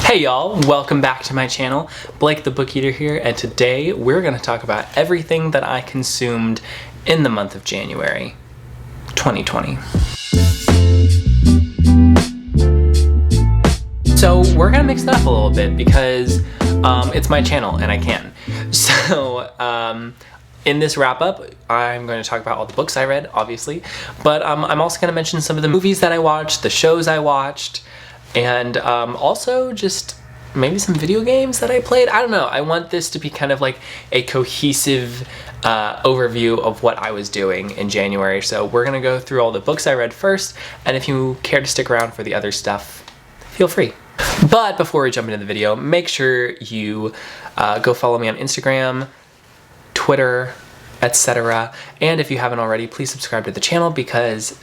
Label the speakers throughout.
Speaker 1: Hey y'all, welcome back to my channel. Blake the Book Eater here, and today we're going to talk about everything that I consumed in the month of January 2020. So we're going to mix it up a little bit because it's my channel and I can. So in this wrap up, I'm going to talk about all the books I read, obviously, but I'm also going to mention some of the movies that I watched, the shows I watched, and also just maybe some video games that I played. I don't know. I want this to be kind of like a cohesive overview of what I was doing in January. So we're going to go through all the books I read first, and if you care to stick around for the other stuff, feel free. But before we jump into the video, make sure you go follow me on Instagram, Twitter, etc. And if you haven't already, please subscribe to the channel because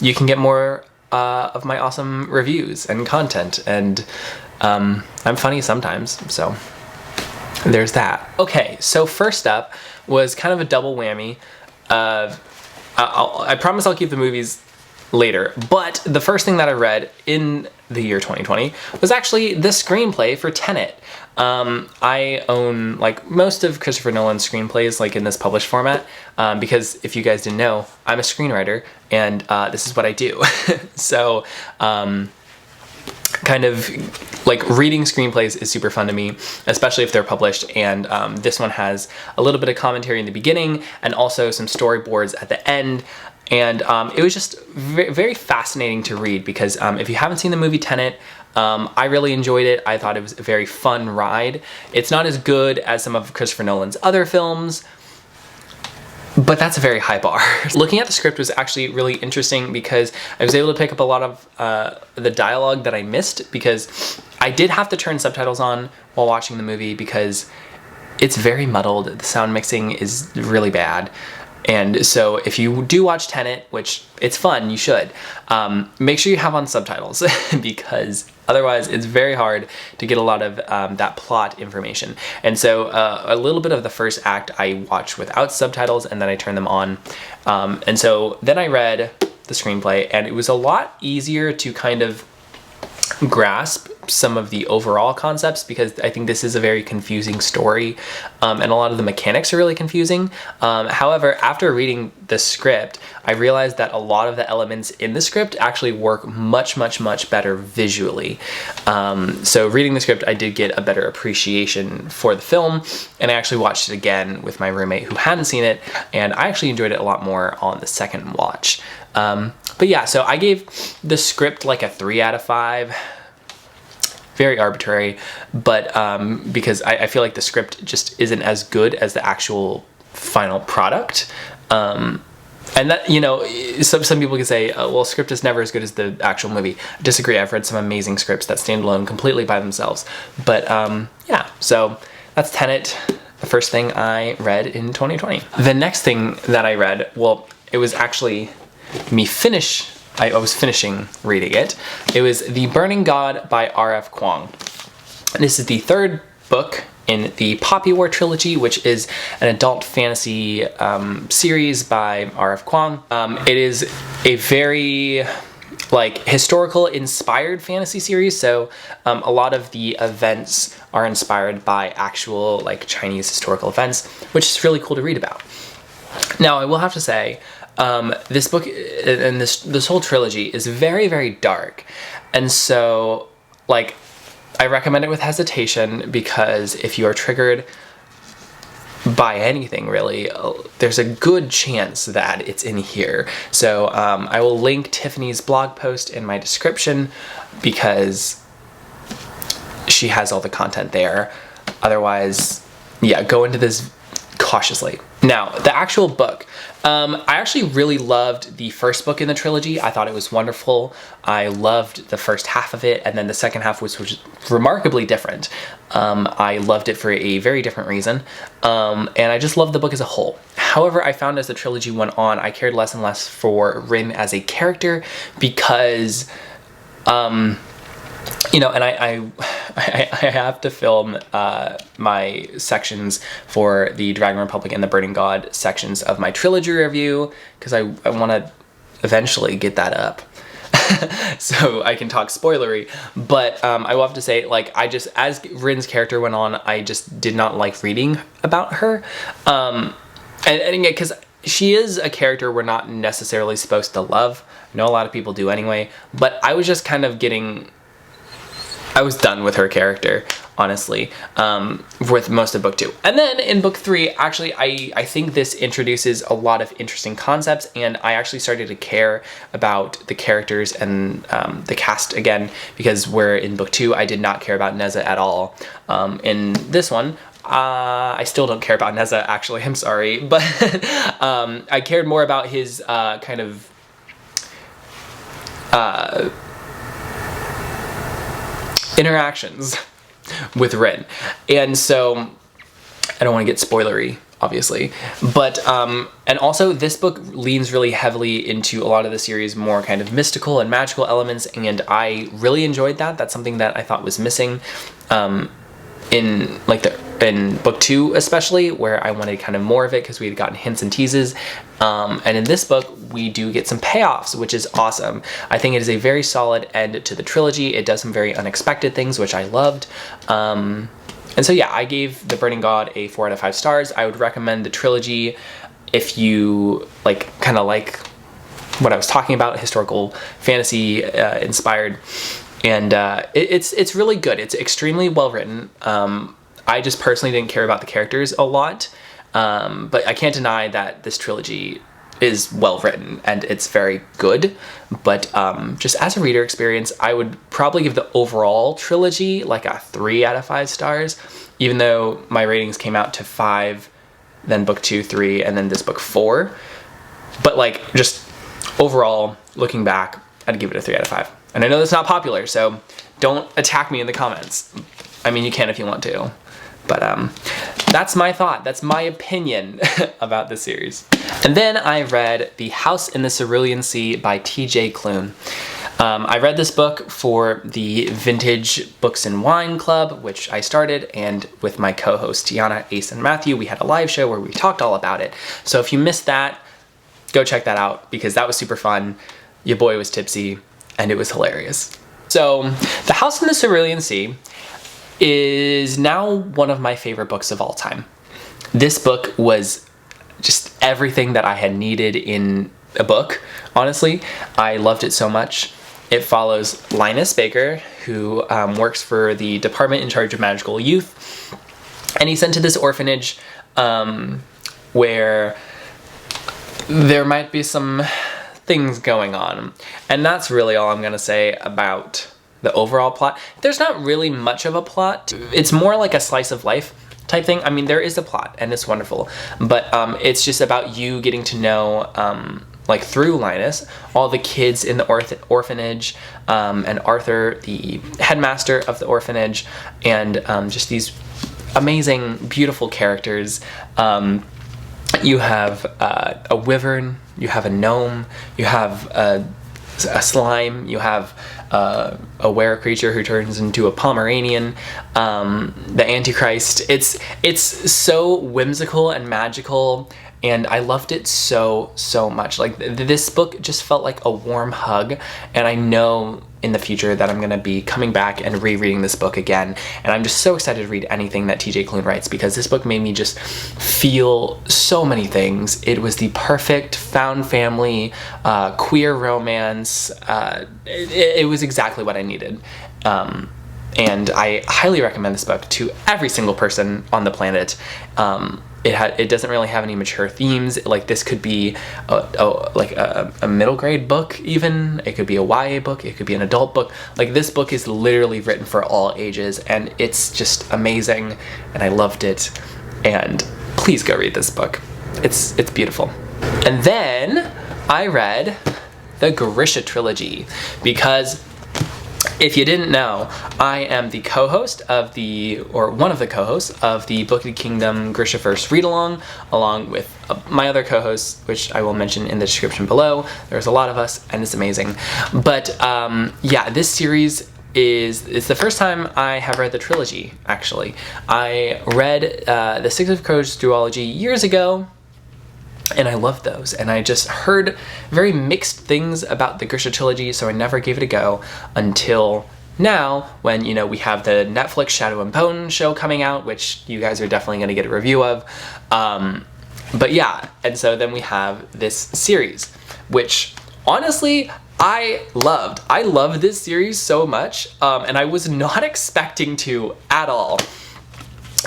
Speaker 1: you can get more of my awesome reviews and content, and I'm funny sometimes, so there's that. Okay, so first up was kind of a double whammy. I promise I'll keep the movies later, but the first thing that I read in the year 2020 was actually the screenplay for Tenet. I own like most of Christopher Nolan's screenplays like in this published format because if you guys didn't know, I'm a screenwriter and this is what I do. So kind of like reading screenplays is super fun to me, especially if they're published, and this one has a little bit of commentary in the beginning and also some storyboards at the end. And it was just very fascinating to read because if you haven't seen the movie Tenet, I really enjoyed it. I thought it was a very fun ride. It's not as good as some of Christopher Nolan's other films, but that's a very high bar. Looking at the script was actually really interesting because I was able to pick up a lot of the dialogue that I missed because I did have to turn subtitles on while watching the movie because it's very muddled. The sound mixing is really bad. And so if you do watch Tenet, which it's fun, you should, make sure you have on subtitles because otherwise it's very hard to get a lot of that plot information. And so a little bit of the first act I watched without subtitles and then I turned them on. And so then I read the screenplay and it was a lot easier to kind of grasp some of the overall concepts because I think this is a very confusing story and a lot of the mechanics are really confusing. However, after reading the script, I realized that a lot of the elements in the script actually work much better visually. So reading the script, I did get a better appreciation for the film, and I actually watched it again with my roommate who hadn't seen it, and I actually enjoyed it a lot more on the second watch. But yeah, so I gave the script like a 3 out of 5. Very arbitrary, but because I feel like the script just isn't as good as the actual final product. And that, you know, some people can say, oh, well, script is never as good as the actual movie. I disagree. I've read some amazing scripts that stand alone completely by themselves. But yeah, so that's Tenet, the first thing I read in 2020. The next thing that I read, well, it was actually I was finishing reading it. It was The Burning God by R.F. Kuang. This is the third book in the Poppy War trilogy, which is an adult fantasy series by R.F. Kuang. It is a very like historical inspired fantasy series, so a lot of the events are inspired by actual like Chinese historical events, which is really cool to read about. Now, I will have to say, this book and this whole trilogy is very dark, and so like I recommend it with hesitation because if you are triggered by anything really, there's a good chance that it's in here. So I will link Tiffany's blog post in my description because she has all the content there. Otherwise, yeah, go into this cautiously. Now, the actual book. I actually really loved the first book in the trilogy. I thought it was wonderful. I loved the first half of it, and then the second half was remarkably different. I loved it for a very different reason, and I just loved the book as a whole. However, I found as the trilogy went on, I cared less and less for Rin as a character because you know, and I have to film my sections for the Dragon Republic and the Burning God sections of my trilogy review because I want to eventually get that up. so I can talk spoilery. But I will have to say, like, as Rin's character went on, I just did not like reading about her. And again, because she is a character we're not necessarily supposed to love. I know a lot of people do anyway, but I was just kind of I was done with her character, honestly, with most of book 2. And then in book 3, actually, I think this introduces a lot of interesting concepts, and I actually started to care about the characters and the cast again, because where in book 2, I did not care about Neza at all. In this one, I still don't care about Neza, actually, I'm sorry, but I cared more about his kind of interactions with Rin. And so I don't want to get spoilery, obviously, but and also this book leans really heavily into a lot of the series' more kind of mystical and magical elements, and I really enjoyed that. That's something that I thought was missing in book 2, especially, where I wanted kind of more of it because we had gotten hints and teases. And in this book, we do get some payoffs, which is awesome. I think it is a very solid end to the trilogy. It does some very unexpected things, which I loved. And so yeah, I gave The Burning God a 4 out of 5 stars. I would recommend the trilogy if you kind of like what I was talking about, historical fantasy inspired. And it's really good. It's extremely well written. I just personally didn't care about the characters a lot, but I can't deny that this trilogy is well written and it's very good. But just as a reader experience, I would probably give the overall trilogy like a 3 out of 5 stars, even though my ratings came out to 5, then book 2, 3, and then this book 4. But just overall, looking back, I'd give it a 3 out of 5. And I know that's not popular, so don't attack me in the comments. I mean, you can if you want to. But that's my thought. That's my opinion about this series. And then I read The House in the Cerulean Sea by T.J. Klune. I read this book for the Vintage Books and Wine Club, which I started, and with my co-hosts Tiana, Ace, and Matthew, we had a live show where we talked all about it. So if you missed that, go check that out, because that was super fun. Your boy was tipsy, and it was hilarious. So, The House in the Cerulean Sea is now one of my favorite books of all time. This book was just everything that I had needed in a book, honestly. I loved it so much. It follows Linus Baker, who works for the department in charge of magical youth, and he's sent to this orphanage where there might be some things going on. And that's really all I'm gonna say about the overall plot. There's not really much of a plot. It's more like a slice of life type thing. I mean, there is a plot and it's wonderful, but it's just about you getting to know, through Linus, all the kids in the orphanage, and Arthur, the headmaster of the orphanage, and just these amazing, beautiful characters. You have a wyvern, you have a gnome, you have a slime, you have a were creature who turns into a Pomeranian, the Antichrist. It's so whimsical and magical, and I loved it so much. This book just felt like a warm hug, and I know in the future that I'm gonna be coming back and rereading this book again, and I'm just so excited to read anything that TJ Klune writes, because this book made me just feel so many things. It was the perfect found family, queer romance. It was exactly what I needed. And I highly recommend this book to every single person on the planet. It doesn't really have any mature themes. This could be a middle grade book even. It could be a YA book. It could be an adult book. This book is literally written for all ages, and it's just amazing, and I loved it. And please go read this book. It's beautiful. And then I read the Grisha trilogy, because if you didn't know, I am the co-host of one of the co-hosts of the Book of the Kingdom Grisha First Read-Along, along with my other co-hosts, which I will mention in the description below. There's a lot of us, and it's amazing. But yeah, this series it's the first time I have read the trilogy, actually. I read the Six of Crows duology years ago, And I love those. And I just heard very mixed things about the Grisha trilogy, so I never gave it a go until now, when, you know, we have the Netflix Shadow and Bone show coming out, which you guys are definitely going to get a review of. But yeah, and so then we have this series, which honestly, I loved. I love this series so much, and I was not expecting to at all.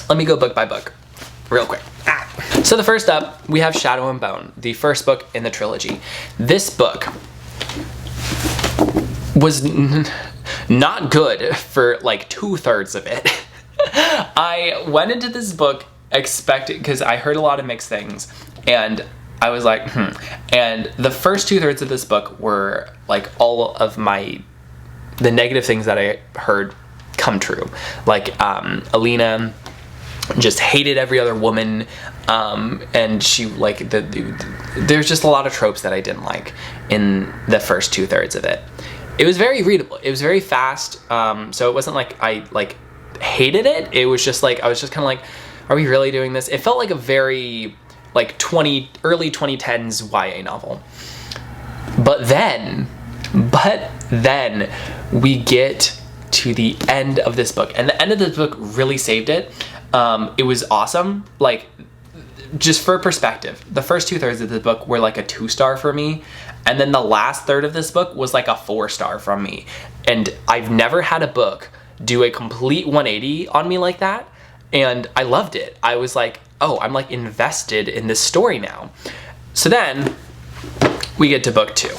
Speaker 1: Let me go book by book real quick. So the first up, we have Shadow and Bone, the first book in the trilogy. This book was not good for like 2/3 of it. I went into this book expecting, because I heard a lot of mixed things, and I was like, And the first 2/3 of this book were like all of the negative things that I heard come true. Like Alina just hated every other woman, and she like there's just a lot of tropes that I didn't like in the first 2/3 of it. It was very readable. It was very fast, so it wasn't like I like hated it. It was just like I was just kind of like, are we really doing this? It felt like a very like early 2010s YA novel. But then we get to the end of this book, and the end of this book really saved it. It was awesome. Like, just for perspective, the first 2/3 of the book were like a 2-star for me, and then the last third of this book was like a 4-star from me. And I've never had a book do a complete 180 on me like that, and I loved it. I was like, oh, I'm like invested in this story now. So then we get to book 2.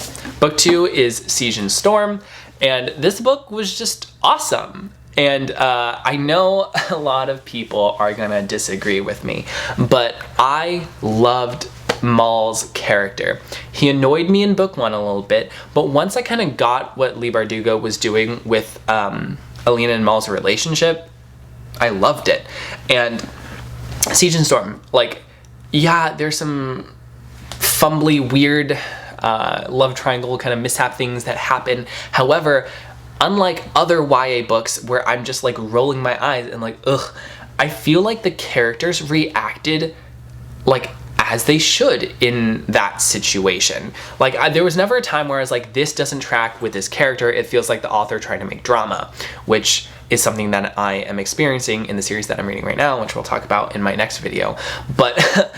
Speaker 1: Book 2 is Siege and Storm, and this book was just awesome. And I know a lot of people are gonna disagree with me, but I loved Maul's character. He annoyed me in book 1 a little bit, but once I kind of got what Leigh Bardugo was doing with Alina and Maul's relationship, I loved it. And Siege and Storm, like, yeah, there's some fumbly, weird love triangle kind of mishap things that happen. However, unlike other YA books where I'm just like rolling my eyes and like, ugh, I feel like the characters reacted like as they should in that situation. Like, there was never a time where I was like, this doesn't track with this character. It feels like the author trying to make drama, which is something that I am experiencing in the series that I'm reading right now, which we'll talk about in my next video. But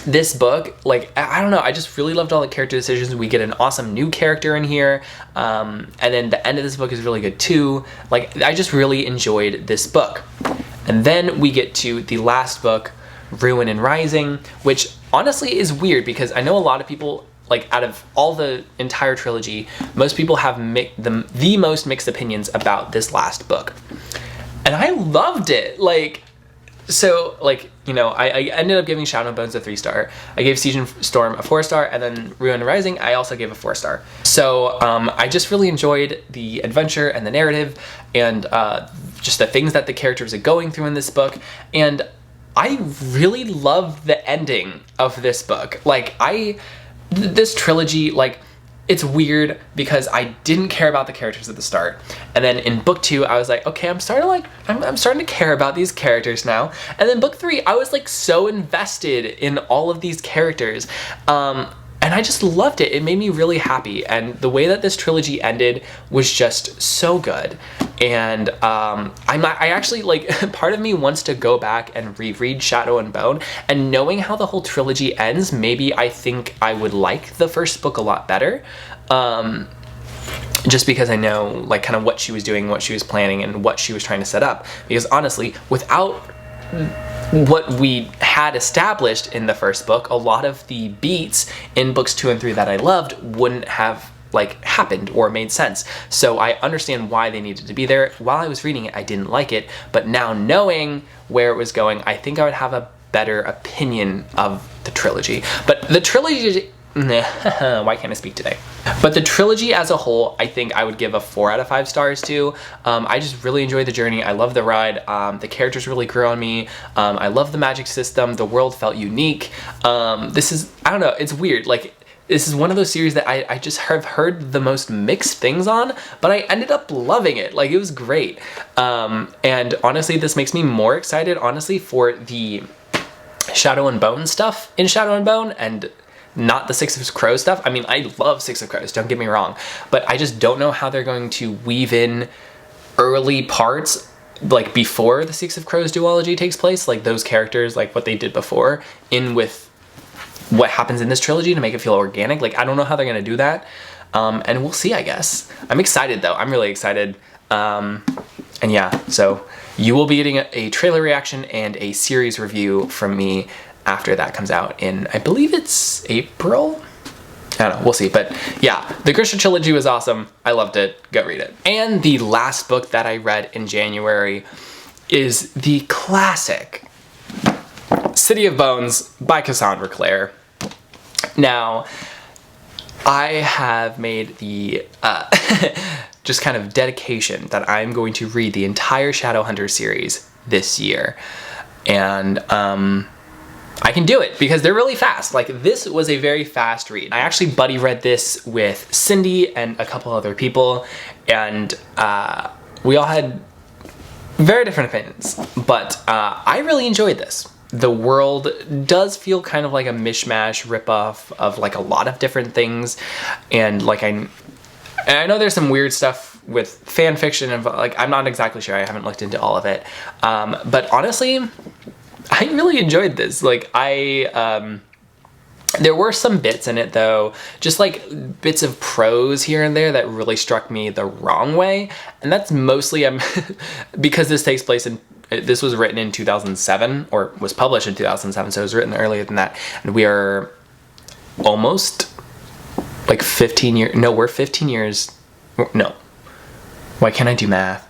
Speaker 1: this book, like, I don't know, I just really loved all the character decisions. We get an awesome new character in here, and then the end of this book is really good too. Like, I just really enjoyed this book. And then we get to the last book, Ruin and Rising, which honestly is weird because I know a lot of people, like, out of all the entire trilogy, most people have the most mixed opinions about this last book. And I loved it. Like, so, like, you know, I ended up giving Shadow and Bones a 3-star. I gave Siege and Storm a 4-star, and then Ruin and Rising, I also gave a 4-star. So, I just really enjoyed the adventure and the narrative, and just the things that the characters are going through in this book, and I really love the ending of this book. Like, this trilogy, like, it's weird because I didn't care about the characters at the start. And then in book 2, I was like, okay, I'm starting to care about these characters now. And then book 3, I was like so invested in all of these characters. And I just loved it. It made me really happy. And the way that this trilogy ended was just so good. And I actually, like, part of me wants to go back and reread Shadow and Bone. And knowing how the whole trilogy ends, maybe I think I would like the first book a lot better. Just because I know, like, kind of what she was doing, what she was planning, and what she was trying to set up. Because honestly, without what we had established in the first book, a lot of the beats in books 2 and 3 that I loved wouldn't have, like, happened or made sense. So I understand why they needed to be there. While I was reading it, I didn't like it, but now knowing where it was going, I think I would have a better opinion of the trilogy. But the trilogy, why can't I speak today? But the trilogy as a whole, I think I would give a 4 out of 5 stars to. I just really enjoyed the journey. I love the ride. The characters really grew on me. I love the magic system. The world felt unique. This is, I don't know, it's weird. Like, this is one of those series that I just have heard the most mixed things on, but I ended up loving it. Like, it was great. And honestly, this makes me more excited, honestly, for the Shadow and Bone stuff in Shadow and Bone and not the Six of Crows stuff. I mean, I love Six of Crows, don't get me wrong, but I just don't know how they're going to weave in early parts, like before the Six of Crows duology takes place, like those characters, like what they did before, in with what happens in this trilogy to make it feel organic. Like, I don't know how they're gonna do that, and we'll see, I guess. I'm excited though, I'm really excited, and yeah, so you will be getting a trailer reaction and a series review from me after that comes out in, I believe it's April? I don't know, we'll see. But yeah, the Grisha trilogy was awesome. I loved it. Go read it. And the last book that I read in January is the classic City of Bones by Cassandra Clare. Now, I have made the just kind of dedication that I'm going to read the entire Shadowhunter series this year. And I can do it because they're really fast. Like, this was a very fast read. I actually buddy read this with Cindy and a couple other people, and we all had very different opinions, but I really enjoyed this. The world does feel kind of like a mishmash ripoff of like a lot of different things, and like I know there's some weird stuff with fan fiction and like I'm not exactly sure. I haven't looked into all of it, but honestly, I really enjoyed this. Like, there were some bits in it though, just like bits of prose here and there that really struck me the wrong way. And that's mostly because this takes place in, this was written in 2007 or was published in 2007. So it was written earlier than that. And we are almost like 15 years. No, we're 15 years. No, why can't I do math?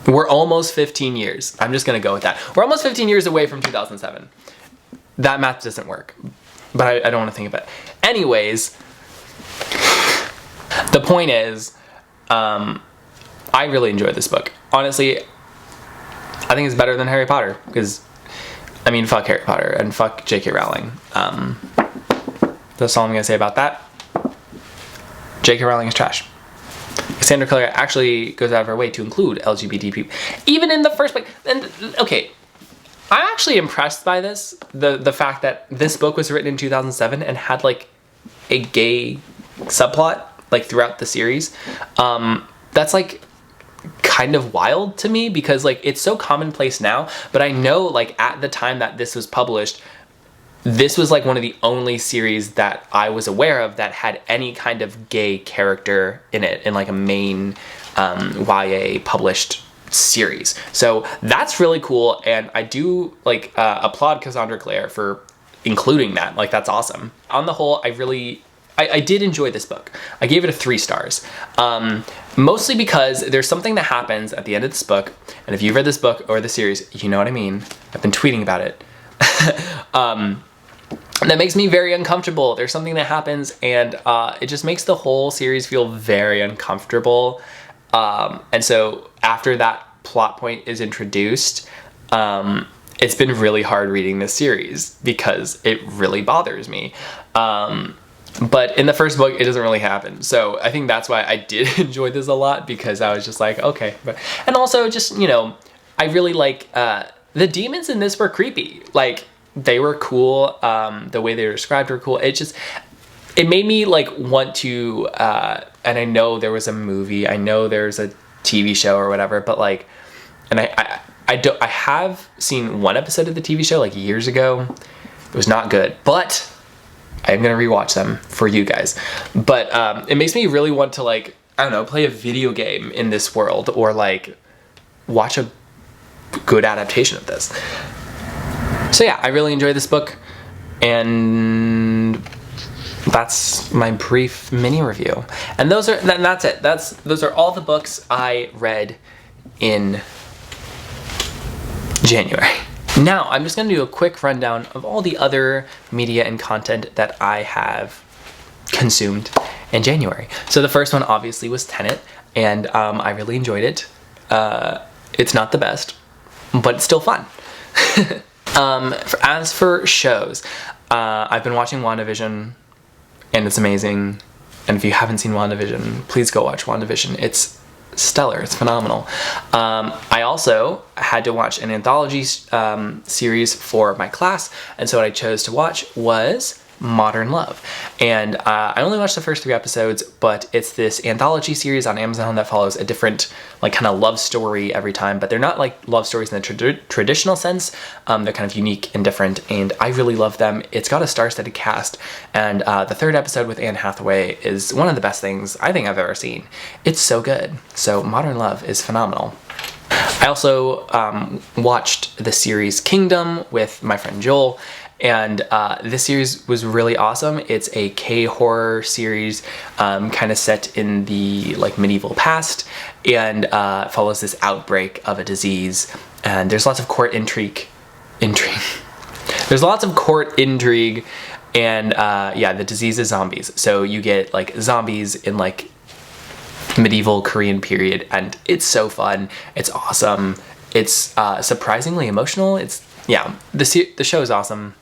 Speaker 1: We're almost 15 years. I'm just gonna go with that. We're almost 15 years away from 2007. That math doesn't work, but I don't want to think of it. Anyways, the point is, I really enjoyed this book. Honestly, I think it's better than Harry Potter because, I mean, fuck Harry Potter and fuck J.K. Rowling. That's all I'm gonna say about that. J.K. Rowling is trash. Cassandra Clare actually goes out of her way to include LGBT people, even in the first book. And okay, I'm actually impressed by this. The fact that this book was written in 2007 and had like a gay subplot like throughout the series. That's like kind of wild to me because like it's so commonplace now, but I know like at the time that this was published, this was like one of the only series that I was aware of that had any kind of gay character in it, in like a main YA published series. So that's really cool, and I do like applaud Cassandra Clare for including that. Like, that's awesome. On the whole, I did enjoy this book. I gave it a 3 stars. Mostly because there's something that happens at the end of this book, and if you've read this book or the series, you know what I mean. I've been tweeting about it. That makes me very uncomfortable. There's something that happens, and it just makes the whole series feel very uncomfortable. And so after that plot point is introduced, it's been really hard reading this series because it really bothers me. But in the first book, it doesn't really happen. So I think that's why I did enjoy this a lot, because I was just like, okay. And also just, you know, I really like, the demons in this were creepy. Like, they were cool. The way they were described were cool. It made me like want to, and I know there was a movie, I know there's a TV show or whatever, but like, and I have seen one episode of the TV show like years ago. It was not good, but I'm gonna rewatch them for you guys. But it makes me really want to, like, I don't know, play a video game in this world, or like watch a good adaptation of this. So yeah, I really enjoyed this book, and that's my brief mini review. And that's it. Those are all the books I read in January. Now, I'm just going to do a quick rundown of all the other media and content that I have consumed in January. So the first one obviously was Tenet, and I really enjoyed it. It's not the best, but it's still fun. As for shows, I've been watching WandaVision, and it's amazing. And if you haven't seen WandaVision, please go watch WandaVision. It's stellar. It's phenomenal. I also had to watch an anthology series for my class, and so what I chose to watch was Modern Love. And I only watched the first 3 episodes, but it's this anthology series on Amazon that follows a different like kind of love story every time, but they're not like love stories in the traditional sense. They're kind of unique and different, and I really love them. It's got a star-studded cast, and the 3rd episode with Anne Hathaway is one of the best things I think I've ever seen. It's so good. So Modern Love is phenomenal. I also watched the series Kingdom with my friend Joel, and this series was really awesome. It's a K-horror series kind of set in the like medieval past, and follows this outbreak of a disease, and there's lots of court intrigue. There's lots of court intrigue, and yeah, the disease is zombies. So you get like zombies in like medieval Korean period, and it's so fun. It's awesome. It's surprisingly emotional. Yeah, the show is awesome,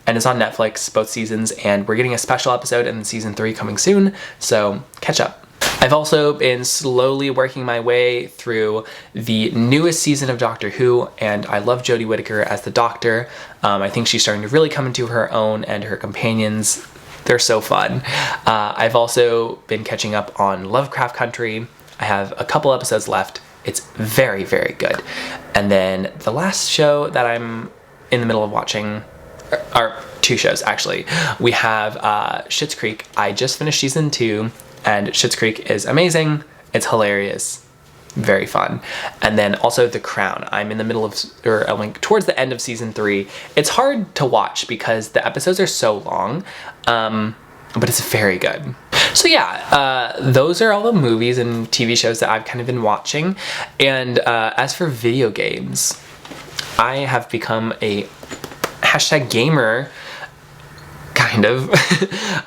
Speaker 1: and it's on Netflix, both seasons, and we're getting a special episode in season 3 coming soon, so catch up. I've also been slowly working my way through the newest season of Doctor Who, and I love Jodie Whittaker as the Doctor. I think she's starting to really come into her own, and her companions, they're so fun. I've also been catching up on Lovecraft Country. I have a couple episodes left. It's very, very good. And then the last show that I'm in the middle of watching are 2 shows, actually. We have Schitt's Creek. I just finished season 2, and Schitt's Creek is amazing. It's hilarious. Very fun. And then also The Crown. I'm in the middle of, or like towards the end of season 3. It's hard to watch because the episodes are so long, but it's very good. So yeah, those are all the movies and TV shows that I've kind of been watching. And as for video games, I have become a #gamer, kind of.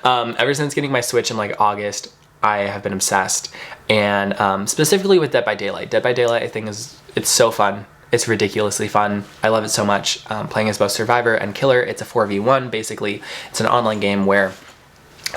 Speaker 1: Ever since getting my Switch in like August, I have been obsessed, and specifically with Dead by Daylight. Dead by Daylight, I think it's so fun. It's ridiculously fun. I love it so much. Playing as both survivor and killer. It's a 4v1 basically. It's an online game where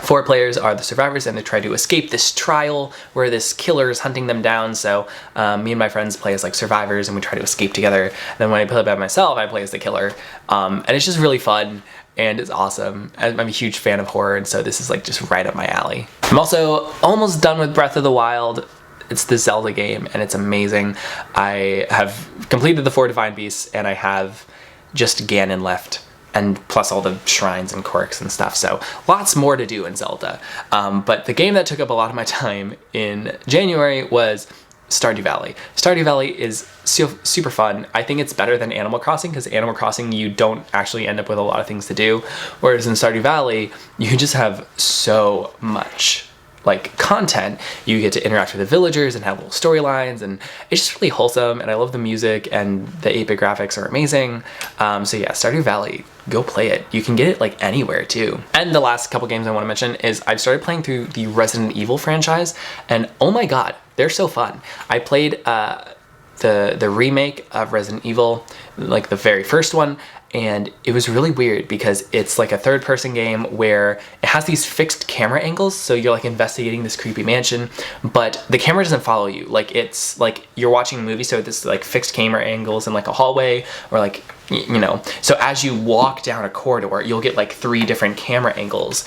Speaker 1: 4 players are the survivors, and they try to escape this trial where this killer is hunting them down. So me and my friends play as like survivors, and we try to escape together. And then when I play by myself, I play as the killer, and it's just really fun. And it's awesome. I'm a huge fan of horror, and so this is like just right up my alley. I'm also almost done with Breath of the Wild. It's the Zelda game, and it's amazing. I have completed the 4 Divine Beasts, and I have just Ganon left, and plus all the shrines and quirks and stuff, so lots more to do in Zelda. But the game that took up a lot of my time in January was Stardew Valley. Stardew Valley is super fun. I think it's better than Animal Crossing, because Animal Crossing you don't actually end up with a lot of things to do, whereas in Stardew Valley you just have so much like content. You get to interact with the villagers and have little storylines, and it's just really wholesome, and I love the music, and the 8-bit graphics are amazing. So yeah, Stardew Valley, go play it. You can get it like anywhere too. And the last couple games I want to mention is I've started playing through the Resident Evil franchise, and oh my god, they're so fun. I played the remake of Resident Evil, like the very first one, and it was really weird because it's like a 3rd-person game where it has these fixed camera angles, so you're like investigating this creepy mansion, but the camera doesn't follow you. Like it's like you're watching a movie, so this like fixed camera angles in like a hallway, or like, you know, so as you walk down a corridor, you'll get like 3 different camera angles.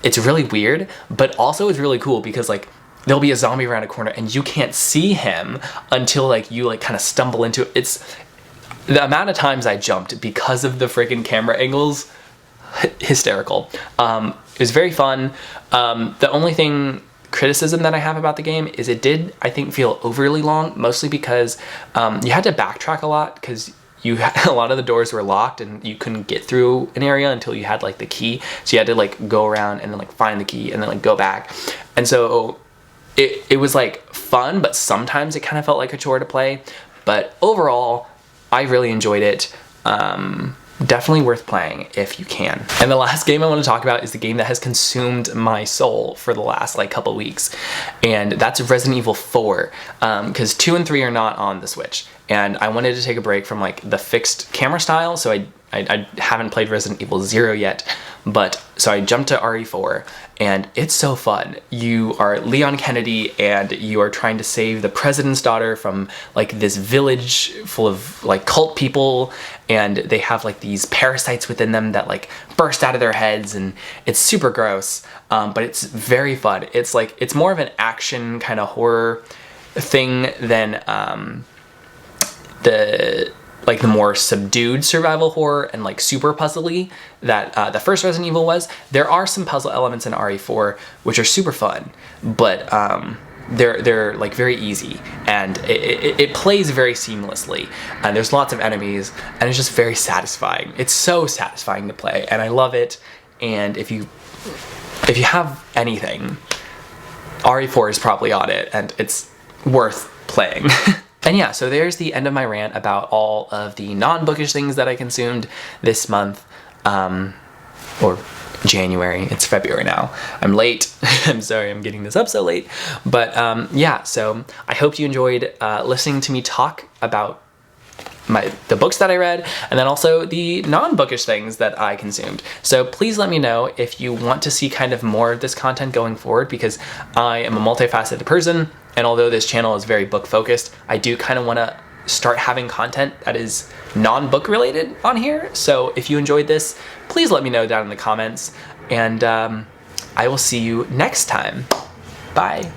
Speaker 1: It's really weird, but also it's really cool because like there'll be a zombie around a corner and you can't see him until like you like kind of stumble into it. It's the amount of times I jumped because of the freaking camera angles, hysterical. It was very fun. The only criticism that I have about the game is it did, I think, feel overly long, mostly because you had to backtrack a lot, because a lot of the doors were locked and you couldn't get through an area until you had like the key. So you had to like go around and then like find the key and then like go back. And so it was like fun, but sometimes it kind of felt like a chore to play. But overall, I really enjoyed it. Definitely worth playing if you can. And the last game I want to talk about is the game that has consumed my soul for the last like couple weeks, and that's Resident Evil 4, because 2 and 3 are not on the Switch, and I wanted to take a break from like the fixed camera style, so I haven't played Resident Evil 0 yet, but so I jumped to RE4, and it's so fun. You are Leon Kennedy, and you are trying to save the president's daughter from like this village full of like cult people, and they have like these parasites within them that like burst out of their heads, and it's super gross, but it's very fun. It's like, it's more of an action kind of horror thing than the more subdued survival horror and like super puzzly that the first Resident Evil was. There are some puzzle elements in RE4 which are super fun, but they're like very easy, and it plays very seamlessly, and there's lots of enemies, and it's just very satisfying. It's so satisfying to play, and I love it. And if you have anything, RE4 is probably on it, and it's worth playing. And yeah, so there's the end of my rant about all of the non-bookish things that I consumed this month, or January. It's February now. I'm late. I'm sorry I'm getting this up so late. But yeah, so I hope you enjoyed listening to me talk about the books that I read, and then also the non-bookish things that I consumed. So please let me know if you want to see kind of more of this content going forward, because I am a multifaceted person, and although this channel is very book focused, I do kind of want to start having content that is non-book related on here. So if you enjoyed this, please let me know down in the comments, and I will see you next time. Bye.